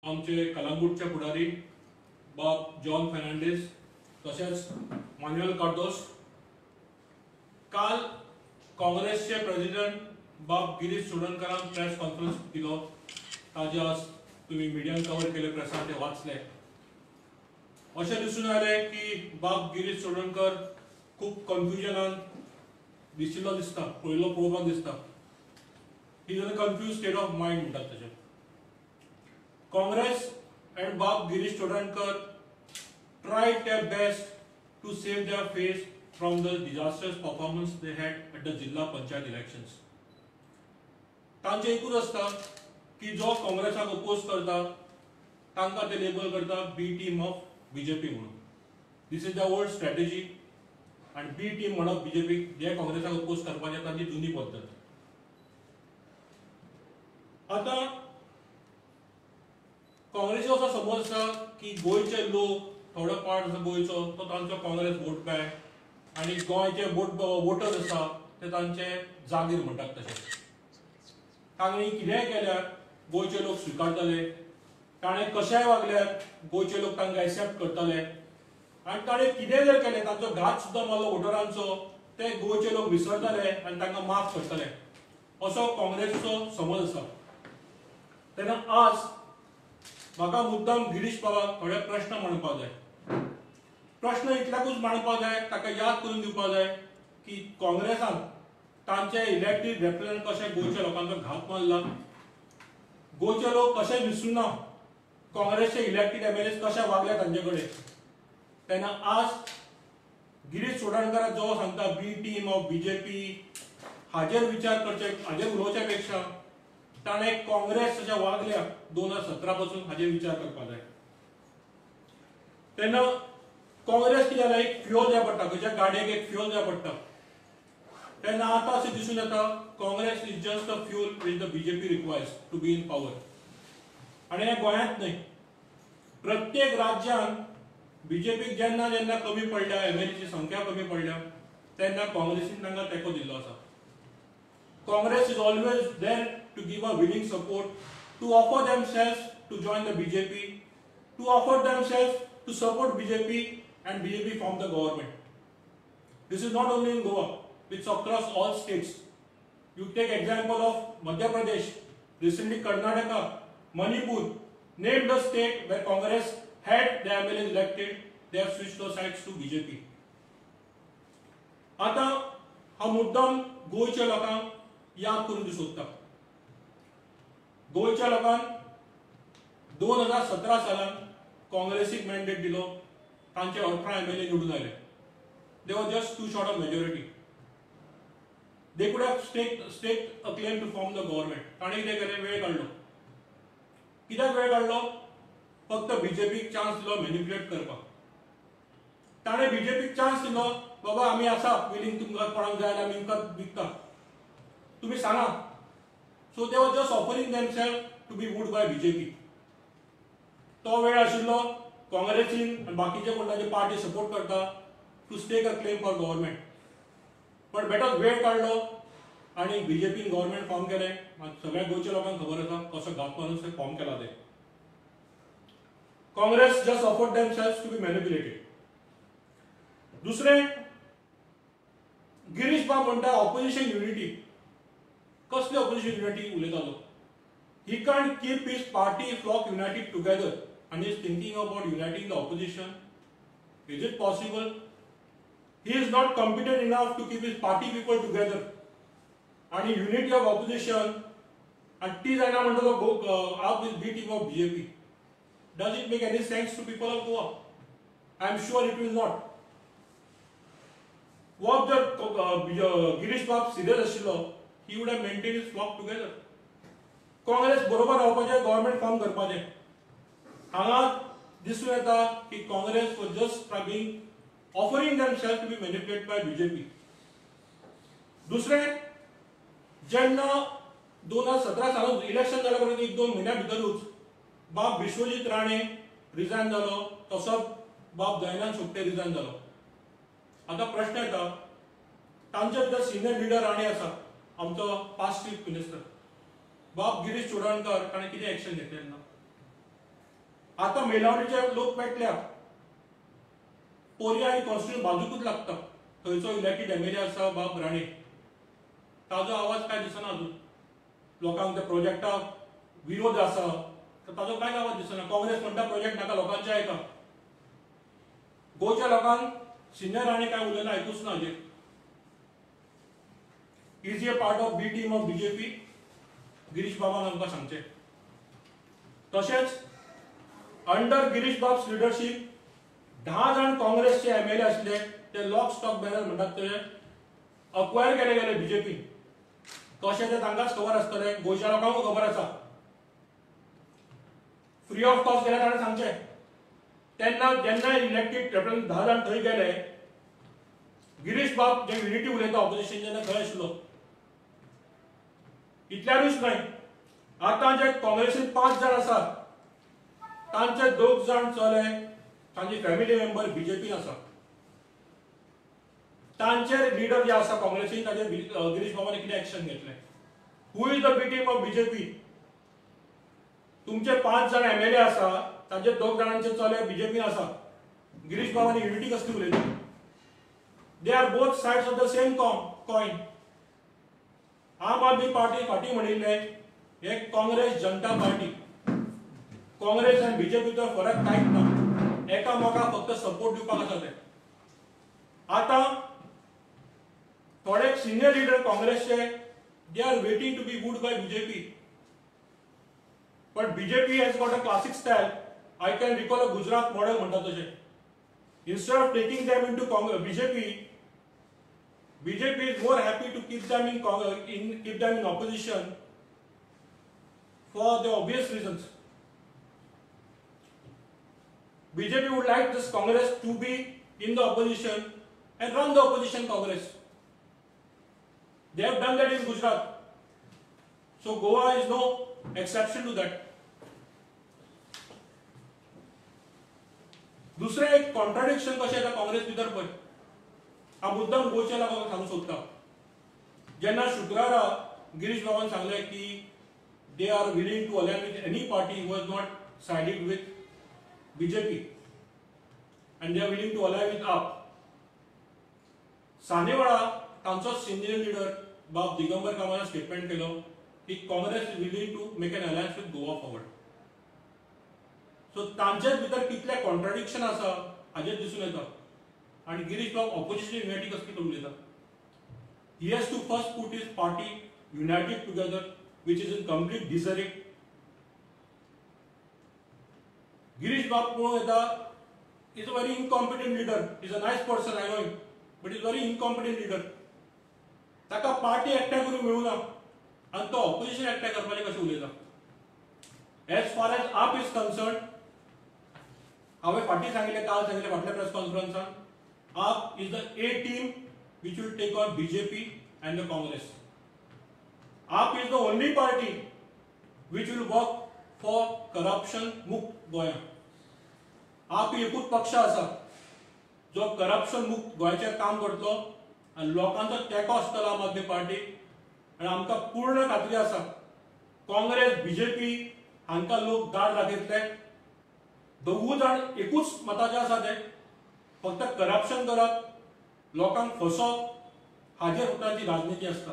आमचे कलंगूटचे पुढारी बाब जॉन फर्नांडीस तसेच मॅन्युअल कार्दोस, काल काँग्रेसचे प्रेसिडेंट बाब गिरीश चोडणकरान प्रेस कॉन्फरन्स दिलो, ताजे आज तुम्ही मीडियान कव्हर केले, प्रेसान ते वाचले। अशें दिसून आले की बाब गिरीश चोडणकर खूब कन्फ्युजनान दिशिल्लो दिसता, पळोवपाक दिसता। He is in a confuse state of mind म्हणटात तशें। Congress and Bob Girish Chodhankar tried their best to save their face from the disastrous performance they had at the Jilla Panchayat elections. तांचे एकूच असता की जो काँग्रेसाक oppose करता तांकां ते लेबल करता बी टीम ऑफ बीजेपी म्हणून। दिस इज द ओल्ड स्ट्रॅटेजी आणि बी टीम म्हणप बीजेपी जे काँग्रेसाक अपोज करपाचे तांची जुनी पद्धत। आता काँग्रेसचो असो समज आसा की गोंयचे लोक थोडो पार्ट आसा गोंयचो तो तांचो काँग्रेस वोट बँक आणि गोंयचे वोटर्स आसा ते तांचे जागीर म्हणटात तशें। तांणी कितेंय केल्यार गोंयचे लोक स्विकारतले, ताणें कशेंय वागल्यार गोंयचे लोक तांकां एक्सेप्ट करतले आनी ताणें कितेंय जर केलें तांचो घात सुद्दां मारलो वोटरांचो ते गोंयचे लोक विसरतले आनी तांकां माफ करतले, असो काँग्रेसचो समज आसा। तेन्ना आज म्हाका मुद्दाम गिरीश बाबाक थोडे प्रश्न मांडपाक जाय। प्रश्न इतल्याकूच मांडपाक जाय, ताका याद करून दिवपाक जाय की काँग्रेसान तांचे इलेक्टेड रिप्रेझेंट कशे गोंयच्या लोकांचो घात मारला, गोंयचे लोक कशे विसरुना काँग्रेसचे इलेक्टेड एमएलएस कशे वागले तांचे कडेन। तेन्ना आज गिरीश चोडणकर जो सांगता बी टीम ऑफ बीजेपी हाजेर विचार करचे, हाजेर उलोवचे पेक्षा ताणें काँग्रेस जशें वागल्या 2017 पासून हाजेर विचार करपाक जाय। तेन्ना काँग्रेस कितें जाला, एक फ्युअल जाय पडटा, खंयच्या गाडयेक एक फ्युअल जाय पडटा। तेन्ना आतां अशें दिसून येता Congress is just a fuel which the BJP requires to be in power. आनी हें गोंयांत न्हय, प्रत्येक राज्यांत बीजेपीक जेन्ना जेन्ना कमी पडल्या, एमएलएची संख्या कमी पडल्या, तेन्ना काँग्रेसीन तांकां तेंको दिल्लो आसा। Congress is always there to give a willing support, to offer themselves to join the BJP, to offer themselves to support BJP and BJP form the government. This is not only in Goa, it's across all states. You take example of Madhya Pradesh, recently Karnataka, Manipur, name the state where Congress had the MLAs elected, they have switched those sides to BJP. आता हा मुद्दाम गोंयच्या लोकांक याद करून सोदता। गोंयच्या लोकांक 2017 सालान काँग्रेसीक मॅन्डेट दिलो, तांचे 18 एमएलए निवडून आयले। They were just two short of majority. They could have staked a claim to form the government. ताणें कितें केलें, वेळ काडलो। कित्याक वेळ काडलो? फक्त बीजेपीक चान्स दिलो मॅनिप्युलेट करपाक। ताणें बीजेपीक चान्स दिलो, बाबा आमी आसा विलिंग, तुमकां कोणाक जाय जाल्यार आमी तुमकां दिता, तुम्ही सांगा। So they were just offering themselves to be wooed by BJP. तो वेळ आशिल्लो काँग्रेसीन आनी बाकीचे कोण ताचे पार्टी सपोर्ट करता to stake a claim for government, but better वेळ काडलो आनी बीजेपीन गव्हर्नमेंट फॉर्म केलें। सगळ्या गोंयच्या लोकांक खबर आसा कसो घात मारून फॉर्म केला ते। Congress just offered themselves to be manipulated. दुसरें, गिरीश बाब म्हणटा ऑपोजिशन युनिटी। कसली ऑपोजिशन युनिटी उलयतालो? He can't keep his party flock united together and he is thinking about uniting the opposition. Is it possible? He is not competent enough to keep his party people together. And unity of opposition and ती जायना म्हणटा तो आप will be team of BJP. Does it make any sense to people of Goa? I am sure it will not. What जर गिरीश बाब serious आशिल्लो, he would have maintained his flock together. Congress बरोबर रावपाचें, गव्हर्नमेंट फॉर्म करपाचें। हांगा दिसून येता की Congress was just trying offering themselves to be manipulated by BJP. दुसरें, जेन्ना 2017 सालांत इलेक्शन जाल्या उपरांत 1-2 म्हयन्या भितरूच बाब विश्वजीत राणे रिजायन जालो, तसोच बाब दयानंद सोपटे रिजायन जालो। आता प्रश्न येता, तांचे भितर सिनियर लिडर राणे आसा, आमचो पास्ट चीफ मिनिस्टर बाब गिरीश चोडणकर, ताणें कितें एक्शन घेतलें ना? आता मेलावडीचे लोक पेटल्या, पोरया आणि कॉन्स्टिट्यूशन बाजूकूच लागता, थंयचो इलेक्टेड एमएलए आसा बाब राणे, ताजो आवाज काय दिसना अजून. लोकांक त्या प्रोजेक्टाक विरोध आसा तर ताजो कांय आवाज दिसना. काँग्रेस म्हणटा प्रोजेक्ट नाका, लोकांचे आयका. गोंयच्या लोकांक सिनियर राणे काय उलयना आयकूच ना हाजेर. Is a part of B team of BJP, Girish बाबान आमकां सांगचें. तशेंच अंडर गिरीश बाब्स लिडरशीप 10 जाण काँग्रेसचे एमएलए आसले, ते लॉक स्टॉक बॅरल म्हणटात ते अक्वायर केले गेले बीजेपी. कशें ते तांकांच खबर आसतलें, गोंयच्या लोकांक खबर आसा. फ्री ऑफ कॉस्ट गेले ताणें सांगचें. तेन्ना जेन्ना इलेक्टेड रिप्रेझेंटेटिव्ह 10 जाण थंय गेले, गिरीश बाब जे युनिटी उलयता ऑपोजिशन जेन्ना थंय आशिल्लो, इतल्यारूच न्हय, आतां जे काँग्रेसीन 5 जाण आसात तांचे 2 जाण चले तांची फॅमिली मेंबर बीजेपीन आसा. तांचे लिडर जे आसा काँग्रेसीन, ताजेर गिरीश बाबान कितें एक्शन घेतलें? Who is the B team of BJP? तुमचे 5 जाण एमएलए आसा, तांचे 2 जाणांचे चले बीजेपीन आसा. गिरीश बाबानी युनिटी कसली उलयता? They are both sides of the same coin. आम आदमी पार्टी फाटी म्हणिल्ले हे काँग्रेस जनता पार्टी. काँग्रेस आनी बीजेपीचो फरक कांयच ना, एकामेकाक फक्त सपोर्ट दिवपाक आसा ते. आता थोडे सिनियर लीडर काँग्रेसचे they are waiting to be wooed by BJP. But BJP has got a classic style. I can recall a Gujarat model म्हणटा तशें. Instead of taking them into BJP is more happy to keep them in opposition for the obvious reasons. BJP would like this Congress to be in the opposition and run the opposition Congress. They have done that in Gujarat. So Goa is no exception to that. दुसरे एक contradiction कशें येता काँग्रेस भितर पळय, हांव मुद्दाम गोंयच्या लोकांक सांगूंक सोदतां. जेन्ना शुक्रारा गिरीश बाबान सांगलें की they are willing to ally with any party who has not sided with BJP and they are willing to ally with AAP. सानेवाळा तांचो सिनियर लीडर बाब दिगंबर कामरान स्टेटमेंट केलो की Congress is willing to make an alliance with Goa forward. So तांचे भितर कितले contradiction आसा हाजेर दिसून येता. आणि गिरीश बाब ऑपोजिशन युनायटी कसली करून दिता? He has to first put his party united together which is in complete disarray. Girish bab पळोवन येता, is a very incompetent leader. Is a nice person, I know him, but is very incompetent leader. ताका party एकठांय करूंक मेळूना आनी तो opposition एकठांय करपाचें कशें उलयता? एज फार एज आप इज कन्सर्न, हांवें फाटीं सांगिल्लें, काल सांगिल्लें फाटल्या प्रेस कॉन्फरन्सान, आप is the A team which will take on BJP and the Congress. AAP is the only party which will work for corruption मुक्त गोंया. AAP एकूच पक्ष आसा जो करप्शन मुक्त गोंयचेर काम करतलो आनी लोकांचो तेंको आसतलो आम आदमी पार्टी. आनी आमकां पूर्ण खात्री आसा काँग्रेस बीजेपी हांकां लोक दाड दाखयतले. दोगूय जाण एकूच मताचे आसा, ते फक्त करप्शन करप, लोकांक फसोवप हाजेर उतारची राजनिती आसता.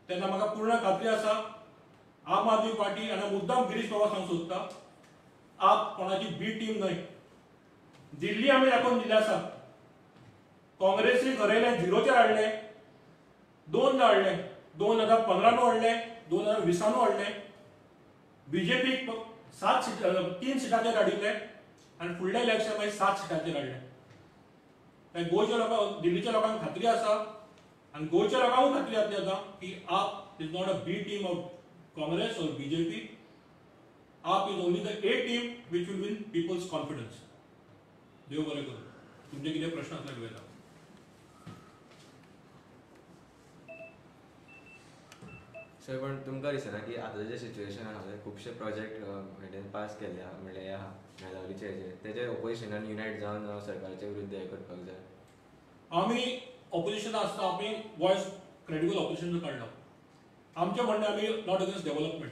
तेन्ना म्हाका पूर्ण खात्री आसा आम आदमी पार्टी, आनी मुद्दाम गिरीश बाबा सांगूंक सोदता, आप कोणाची बी टीम न्हय. दिल्ली आमी दाखोवन दिल्लें आसा. काँग्रेसी घरयले झिरोचेर हाडले, 2दा हाडले, 2015 हाडले, 2020 हाडले. बीजेपी 3 सिटाचेर हाडिल्ले आनी फुडल्या इलेक्शन मागीर 7 सिटाचेर हाडले. गोंयच्या लोकांक, दिल्लीच्या लोकांक खात्री आसा आनी गोंयच्या लोकांकूय खात्री जातली आतां की AAP is not a B team of Congress और BJP. AAP is only the A team which will win people's confidence. देव बरें करूं. तुमचे कितें प्रश्न आसल्यार विचारा. सर, पण तुमकां दिसना की आतांच्या सिच्युएशनान हांवें खुबशे प्रोजेक्ट पास केले म्हणल्यार ह्या मेलावलीचे तेजे ऑपोजिशनान युनायट जावन सरकारचे विरुद्ध हे करपाक जाय? आमी ऑपोजिशन आसता, आमी वॉयस क्रेडिबल ऑपोजिशन काडला. आमचें म्हणणें, आमी नॉट अगेन्स्ट डेव्हलपमेंट.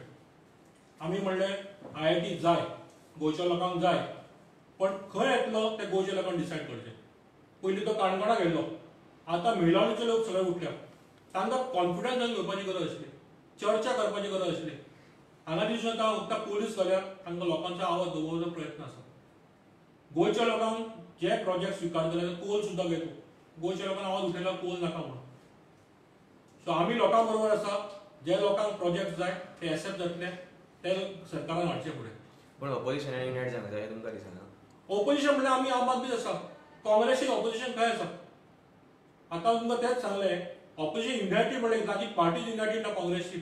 आमी म्हणलें IIT जाय, गोंयच्या लोकांक जाय, पण खंय येतलो ते गोंयच्या लोकांक डिसायड करचें. पयलीं तो काणकोणा गेल्लो, आतां मेळावळीचे लोक सगळे उठल्या. तांकां कॉन्फिडन्स घेवपाची गरज आसली, चर्चा करपाची गरज आसली. हांगा दिसून येता फक्त पोलीस घाल्यार तांकां लोकांचो आवाज दवरपाचो प्रयत्न आसा. गोंयच्या लोकांक जे प्रोजेक्ट स्विकारतले ते कोल सुद्दां घेतो. गोंयच्या लोकांक आवाज उठयला कोल नाका म्हणून. सो आमी लोकां बरोबर आसा. जे लोकांक प्रोजेक्ट जाय ते एक्सेप्ट जातले ते सरकारान हाडचे फुडें. पण ऑपोजिशनान युनायट जावंक जाय तुमकां दिसना? ऑपोजिशन म्हणल्यार आमी आम आदमीच आसा. काँग्रेसीक ऑपोजिशन खंय आसा? आतां तुमकां तेच सांगलें, ऑपोजिशन युनायटेड म्हणलें ताची पार्टीज युनायटेड ना काँग्रेसची.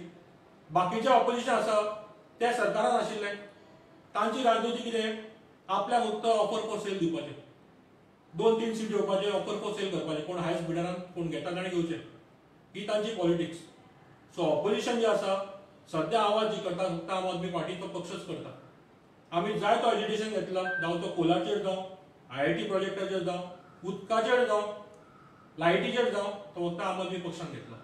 बाकीचे ऑपोजिशन आसा ते सरकारान आशिल्ले. तांची राजनिती कितें? आपल्याक फक्त ऑफर फॉर सेल दिवपाचें. 2-3 सीट येवपाचे, ऑफर फॉर सेल करपाचे. कोण हाय स्पिडान कोण घेता ताणें घेवचे. ही तांची पॉलिटिक्स. सो ऑपोजिशन जे आसा सध्या आवाज जी करता फक्त आम आदमी पार्टी तो पक्षच करता. आमी जाय तो एज्युकेशन घेतला, जावं तो कोलाचेर जावं, IIT प्रोजेक्टाचेर जावं, उदकाचेर जावं, लायटीचेर जावं, तो फक्त आम आदमी पक्षान घेतला.